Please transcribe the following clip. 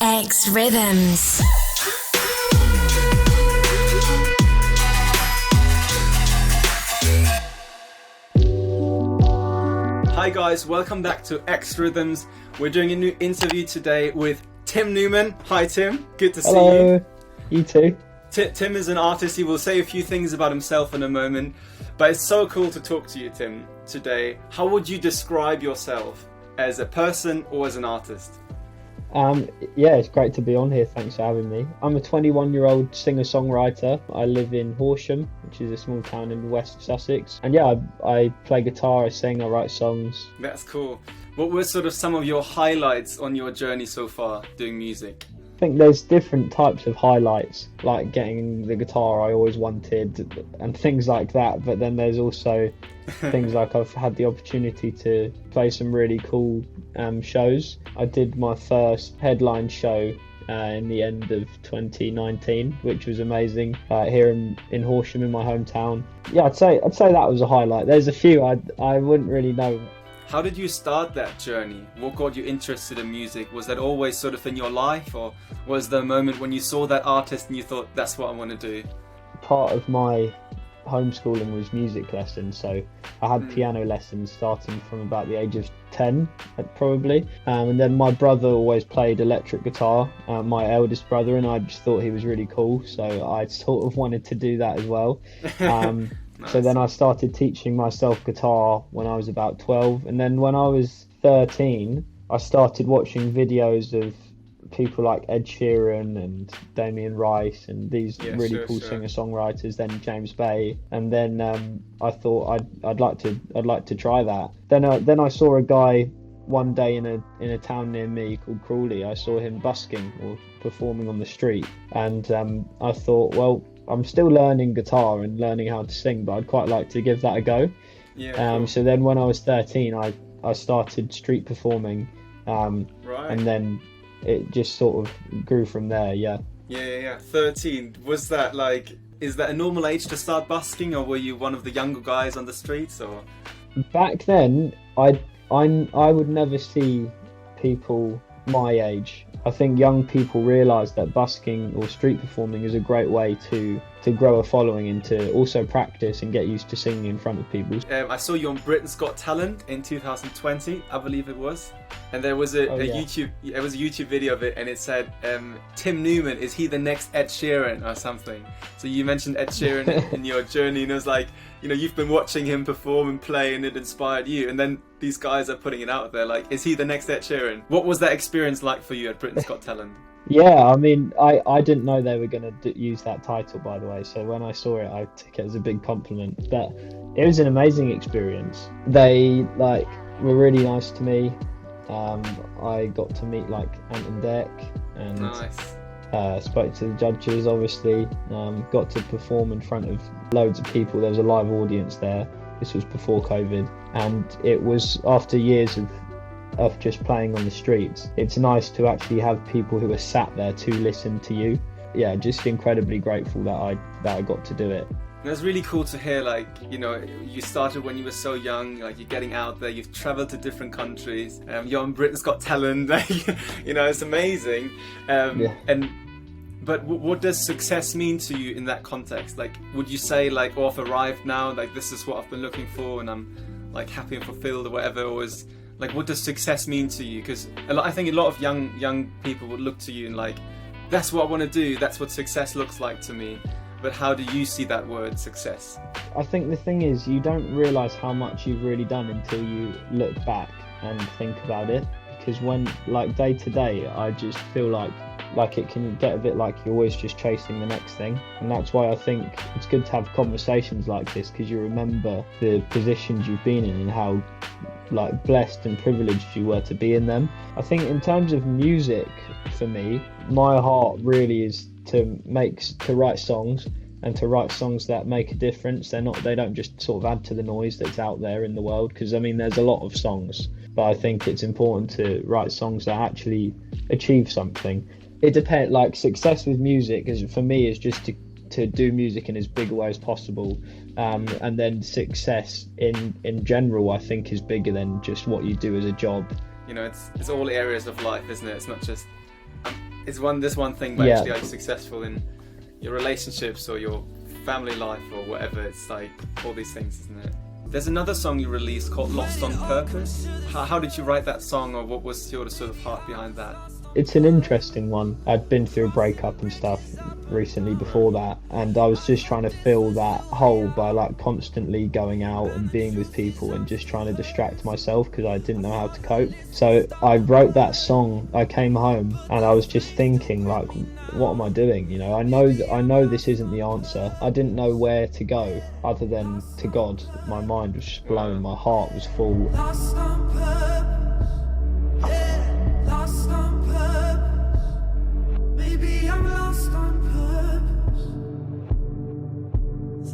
xRhythms. Hi guys, welcome back to xRhythms. We're doing a new interview today with Tim Newman. Hi Tim, good to see you. Hello, you too. Tim is an artist. He will say a few things about himself in a moment, but it's so cool to talk to you, Tim, today. How would you describe yourself as a person or as an artist? Yeah, it's great to be on here. Thanks for having me. I'm a 21-year-old singer-songwriter. I live in Horsham, which is a small town in West Sussex. And yeah, I play guitar, I sing, I write songs. That's cool. What were sort of some of your highlights on your journey so far doing music? I think there's different types of highlights, like getting the guitar I always wanted and things like that. But then there's also things like I've had the opportunity to play some really cool shows. I did my first headline show in the end of 2019, which was amazing, here in Horsham, in my hometown. Yeah, I'd say that was a highlight. There's a few I wouldn't really know. How did you start that journey? What got you interested in music? Was that always sort of in your life, or was there a moment when you saw that artist and you thought, that's what I want to do? Part of my homeschooling was music lessons, so I had piano lessons starting from about the age of 10 probably, and then my brother always played electric guitar, my eldest brother, and I just thought he was really cool, so I sort of wanted to do that as well. Nice. So then I started teaching myself guitar when I was about 12, and then when I was 13 I started watching videos of people like Ed Sheeran and Damien Rice and these really cool singer-songwriters, then James Bay, and then I thought I'd like to try that. Then I saw a guy one day in a town near me called Crawley. I saw him busking or performing on the street, and I thought, well, I'm still learning guitar and learning how to sing, but I'd quite like to give that a go. Cool. So then when I was 13 I started street performing, and then it just sort of grew from there. Yeah. 13. Was that is that a normal age to start busking, or were you one of the younger guys on the streets? Or back then I would never see people my age. I think young people realise that busking or street performing is a great way to grow a following and to also practice and get used to singing in front of people. I saw you on Britain's Got Talent in 2020, I believe it was, and there was a YouTube video of it, and it said Tim Newman, is he the next Ed Sheeran or something? So you mentioned Ed Sheeran in your journey, and it was like, you've been watching him perform and play and it inspired you, and then these guys are putting it out there like, is he the next Ed Sheeran? What was that experience like for you at Britain's Got Talent? Yeah, I mean, I didn't know they were going to use that title, by the way, so when I saw it I took it as a big compliment, but it was an amazing experience. They were really nice to me. I got to meet Ant and Dec, and nice. Spoke to the judges, obviously, got to perform in front of loads of people. There was a live audience there. This was before COVID, and it was after years of just playing on the streets. It's nice to actually have people who are sat there to listen to you. Yeah, just incredibly grateful that I got to do it. And it's really cool to hear, you started when you were so young, you're getting out there, you've traveled to different countries, you're on Britain's Got Talent, it's amazing. But what does success mean to you in that context? Would you say, I've arrived now, this is what I've been looking for, and I'm happy and fulfilled, or whatever? Or is what does success mean to you? Because I think a lot of young people would look to you and that's what I want to do, that's what success looks like to me. But how do you see that word, success? I think the thing is, you don't realise how much you've really done until you look back and think about it. Because when, day to day, I just feel like it can get a bit like you're always just chasing the next thing. And that's why I think it's good to have conversations like this, because you remember the positions you've been in and how blessed and privileged you were to be in them. I think in terms of music, for me, my heart really is to write songs, and to write songs that make a difference. They don't just sort of add to the noise that's out there in the world, because there's a lot of songs, but I think it's important to write songs that actually achieve something. It depends, success with music for me is just to do music in as big a way as possible, and then success in general I think is bigger than just what you do as a job. It's all areas of life, isn't it? It's not just Is this one thing, but Yeah. actually are you successful in your relationships or your family life or whatever? It's like all these things, isn't it? There's another song you released called Lost on Purpose. How did you write that song, or what was your sort of heart behind that? It's an interesting one. I'd been through a breakup and stuff recently before that, and I was just trying to fill that hole by like constantly going out and being with people and just trying to distract myself because I didn't know how to cope. So I wrote that song. I came home and I was just thinking, like, what am I doing? You know, I know this isn't the answer. I didn't know where to go other than to God. My mind was just blown. My heart was full.